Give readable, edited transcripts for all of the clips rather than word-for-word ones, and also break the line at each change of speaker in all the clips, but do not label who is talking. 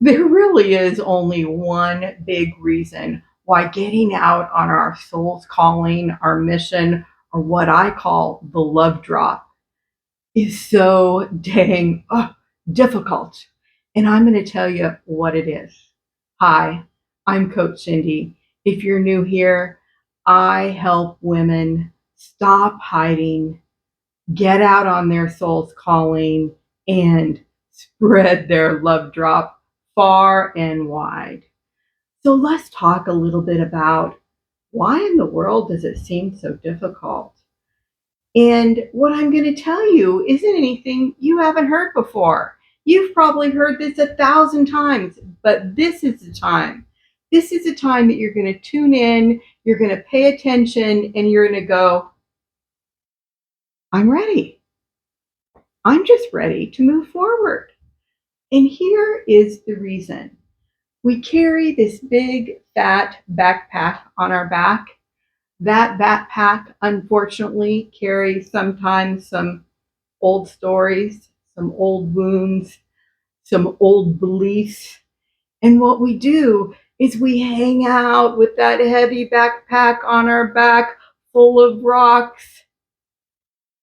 There really is only one big reason why getting out on our soul's calling, our mission, or what I call the love drop is so dang difficult. And I'm going to tell you what it is. Hi, I'm Coach Cindy. If you're new here, I help women stop hiding, get out on their soul's calling, and spread their love drop far and wide. So let's talk a little bit about why in the world does it seem so difficult? And what I'm going to tell you isn't anything you haven't heard before. You've probably heard this 1,000 times, but this is the time. This is the time that you're going to tune in, you're going to pay attention, and you're going to go, I'm ready. I'm just ready to move forward. And here is the reason. We carry this big fat backpack on our back. That backpack, unfortunately, carries sometimes some old stories, some old wounds, some old beliefs. And what we do is we hang out with that heavy backpack on our back full of rocks,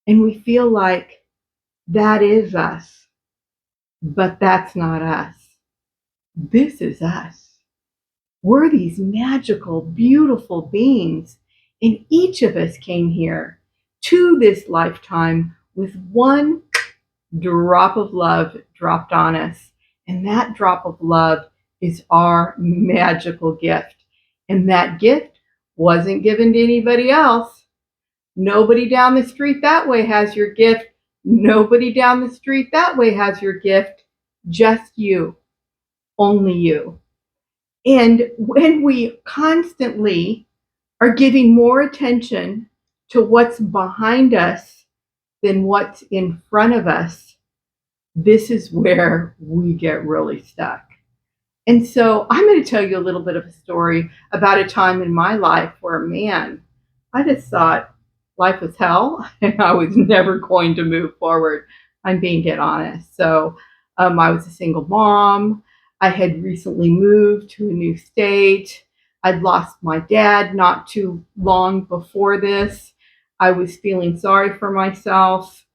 and we feel like that is us. But that's not us. This is us. We're these magical, beautiful beings. And each of us came here to this lifetime with one drop of love dropped on us. And that drop of love is our magical gift. And that gift wasn't given to anybody else. Nobody down the street that way has your gift. Nobody down the street that way has your gift. Just you. Only you. And when we constantly are giving more attention to what's behind us than what's in front of us, this is where we get really stuck. And so I'm going to tell you a little bit of a story about a time in my life where, man, I just thought life was hell and I was never going to move forward. I'm being dead honest. So I was a single mom. I had recently moved to a new state. I'd lost my dad not too long before this. I was feeling sorry for myself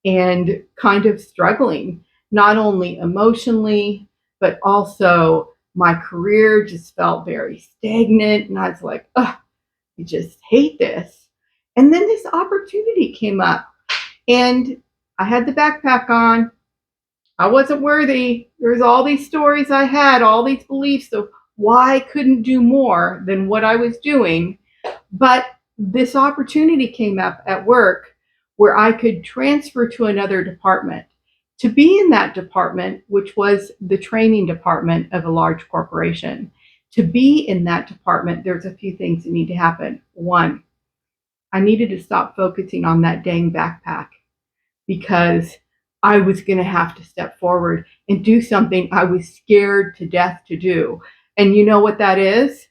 and kind of struggling, not only emotionally, but also my career just felt very stagnant. And I was like, oh, I just hate this. And then this opportunity came up, and I had the backpack on. I wasn't worthy. There's all these stories I had, all these beliefs of why I couldn't do more than what I was doing. But this opportunity came up at work where I could transfer to another department. To be in that department, which was the training department of a large corporation, to be in that department, there's a few things that need to happen. One, I needed to stop focusing on that dang backpack because I was going to have to step forward and do something I was scared to death to do. And you know what that is?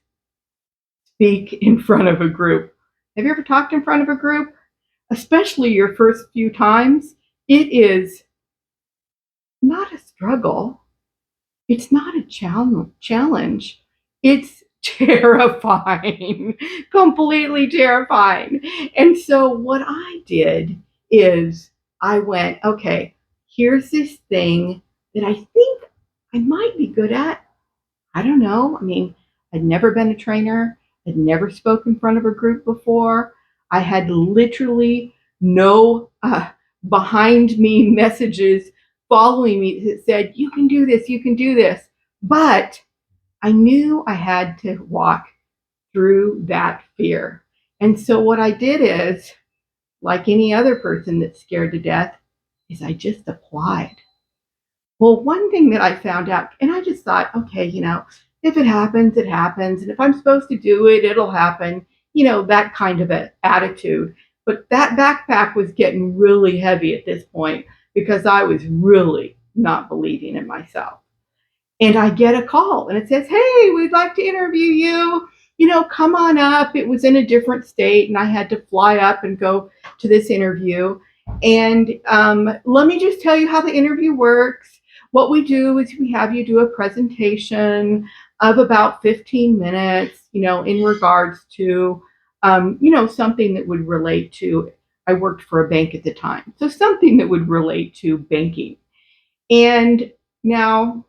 Speak in front of a group. Have you ever talked in front of a group? Especially your first few times, it is not a struggle. It's not a challenge. It's terrifying, completely terrifying. And so what I did is I went, okay, here's this thing that I think I might be good at. I don't know. I mean, I'd never been a trainer. I'd never spoken in front of a group before. I had literally no behind me messages following me that said, you can do this, you can do this. But I knew I had to walk through that fear. And so what I did is, like any other person that's scared to death, is I just applied. Well, one thing that I found out, and I just thought, okay, if it happens, it happens. And if I'm supposed to do it, it'll happen, that kind of an attitude. But that backpack was getting really heavy at this point because I was really not believing in myself. And I get a call and it says, hey, we'd like to interview you. Come on up. It was in a different state and I had to fly up and go to this interview. And let me just tell you how the interview works. what we do is we have you do a presentation of about 15 minutes, in regards to, something that would relate to, I worked for a bank at the time. So something that would relate to banking. And now,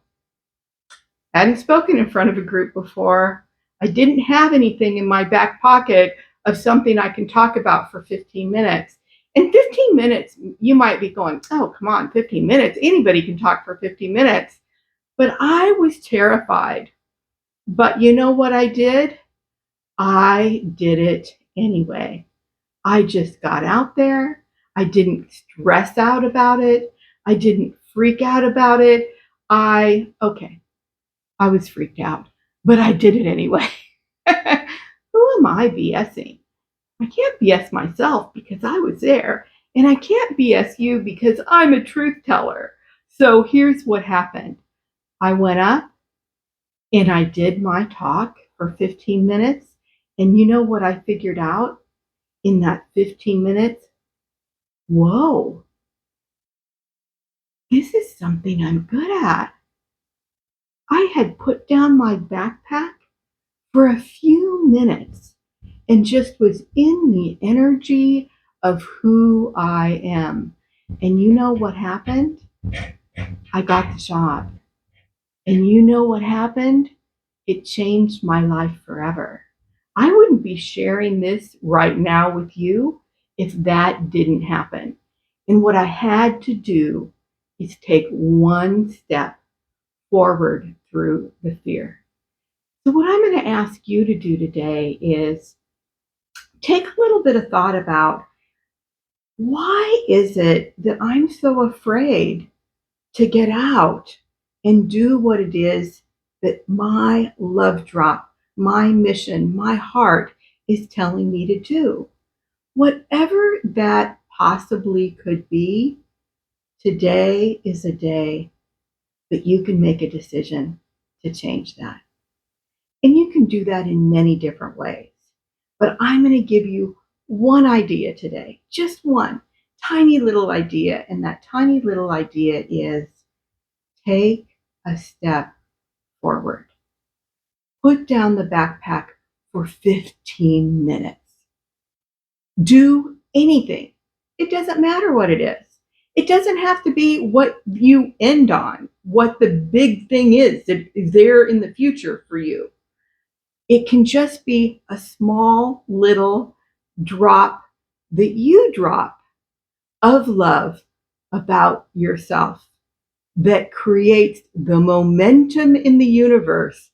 I hadn't spoken in front of a group before. I didn't have anything in my back pocket of something I can talk about for 15 minutes. In 15 minutes, you might be going, oh, come on, 15 minutes. Anybody can talk for 15 minutes. But I was terrified. But you know what I did? I did it anyway. I just got out there. I didn't stress out about it. I didn't freak out about it. Okay, I was freaked out, but I did it anyway. Who am I BSing? I can't BS myself because I was there, and I can't BS you because I'm a truth teller. So here's what happened. I went up and I did my talk for 15 minutes. And you know what I figured out in that 15 minutes? Whoa, this is something I'm good at. I had put down my backpack for a few minutes and just was in the energy of who I am. And you know what happened? I got the job. And you know what happened? It changed my life forever. I wouldn't be sharing this right now with you if that didn't happen. And what I had to do is take one step forward through the fear. So, what I'm going to ask you to do today is take a little bit of thought about, why is it that I'm so afraid to get out and do what it is that my love drop, my mission, my heart is telling me to do? Whatever that possibly could be, today is a day that you can make a decision to change that. And you can do that in many different ways. But I'm going to give you one idea today, just one tiny little idea. And that tiny little idea is, take a step forward. Put down the backpack for 15 minutes. Do anything. It doesn't matter what it is. It doesn't have to be what you end on, what the big thing is that is there in the future for you. It can just be a small little drop that you drop of love about yourself that creates the momentum in the universe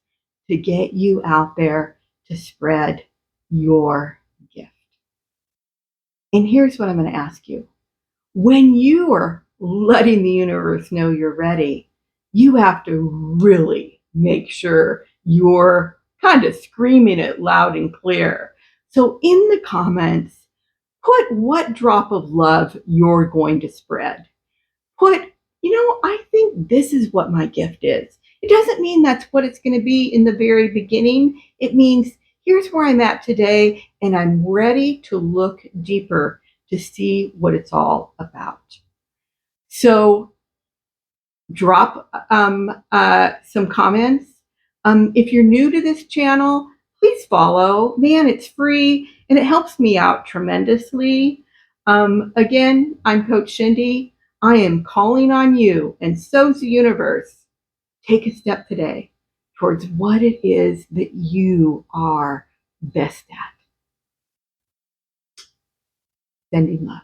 to get you out there to spread your gift. And here's what I'm going to ask you. When you are letting the universe know you're ready, you have to really make sure you're kind of screaming it loud and clear. So in the comments, put what drop of love you're going to spread. Put, I think this is what my gift is. It doesn't mean that's what it's going to be in the very beginning. It means, here's where I'm at today, and I'm ready to look deeper to see what it's all about. So drop some comments. If you're new to this channel, please follow. Man, it's free and it helps me out tremendously. Again, I'm Coach Shindy. I am calling on you, and so's the universe. Take a step today towards what it is that you are best at. Sending love.